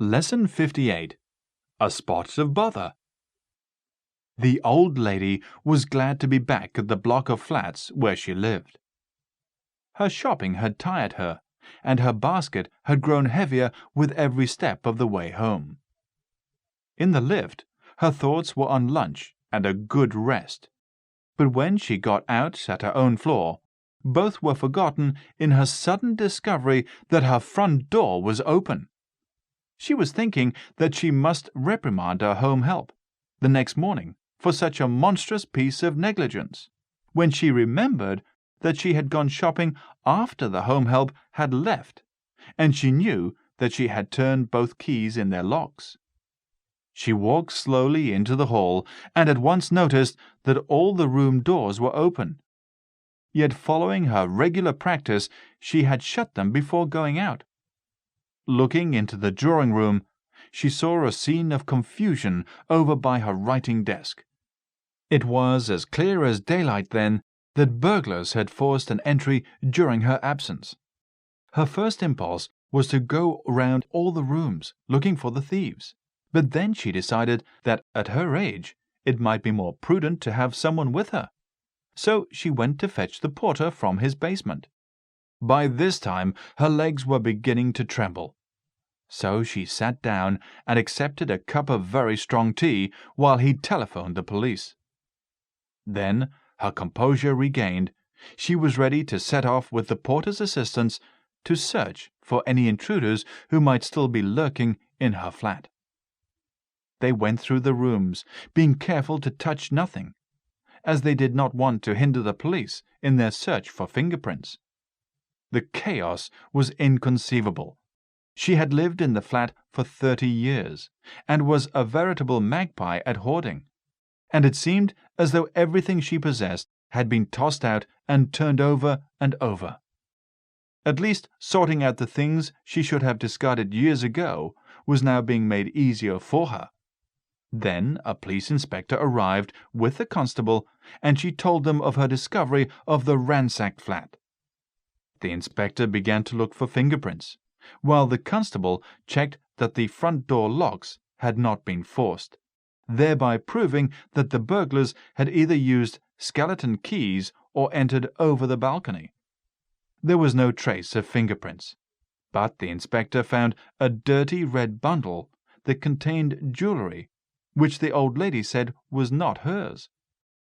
Lesson 58. A Spot of Bother. The old lady was glad to be back at the block of flats where she lived. Her shopping had tired her, and her basket had grown heavier with every step of the way home. In the lift, her thoughts were on lunch and a good rest. But when she got out at her own floor, both were forgotten in her sudden discovery that her front door was open. She was thinking that she must reprimand her home help the next morning for such a monstrous piece of negligence, when she remembered that she had gone shopping after the home help had left, and she knew that she had turned both keys in their locks. She walked slowly into the hall and at once noticed that all the room doors were open. Yet following her regular practice, she had shut them before going out. Looking into the drawing-room, she saw a scene of confusion over by her writing desk. It was as clear as daylight then that burglars had forced an entry during her absence. Her first impulse was to go round all the rooms looking for the thieves, but then she decided that at her age it might be more prudent to have someone with her. So she went to fetch the porter from his basement. By this time her legs were beginning to tremble. So she sat down and accepted a cup of very strong tea while he telephoned the police. Then, her composure regained, she was ready to set off with the porter's assistance to search for any intruders who might still be lurking in her flat. They went through the rooms, being careful to touch nothing, as they did not want to hinder the police in their search for fingerprints. The chaos was inconceivable. She had lived in the flat for 30 years, and was a veritable magpie at hoarding, and it seemed as though everything she possessed had been tossed out and turned over and over. At least sorting out the things she should have discarded years ago was now being made easier for her. Then a police inspector arrived with the constable, and she told them of her discovery of the ransacked flat. The inspector began to look for fingerprints, while the constable checked that the front door locks had not been forced, thereby proving that the burglars had either used skeleton keys or entered over the balcony. There was no trace of fingerprints, but the inspector found a dirty red bundle that contained jewelry, which the old lady said was not hers.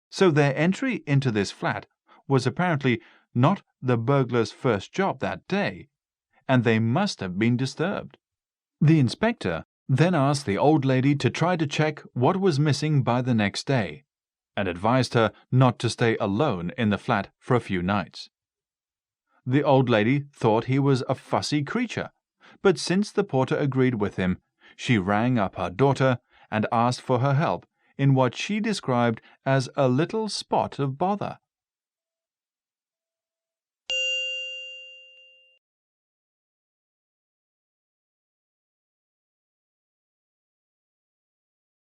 So their entry into this flat was apparently not the burglar's first job that day, and they must have been disturbed. The inspector then asked the old lady to try to check what was missing by the next day, and advised her not to stay alone in the flat for a few nights. The old lady thought he was a fussy creature, but since the porter agreed with him, she rang up her daughter and asked for her help in what she described as a little spot of bother.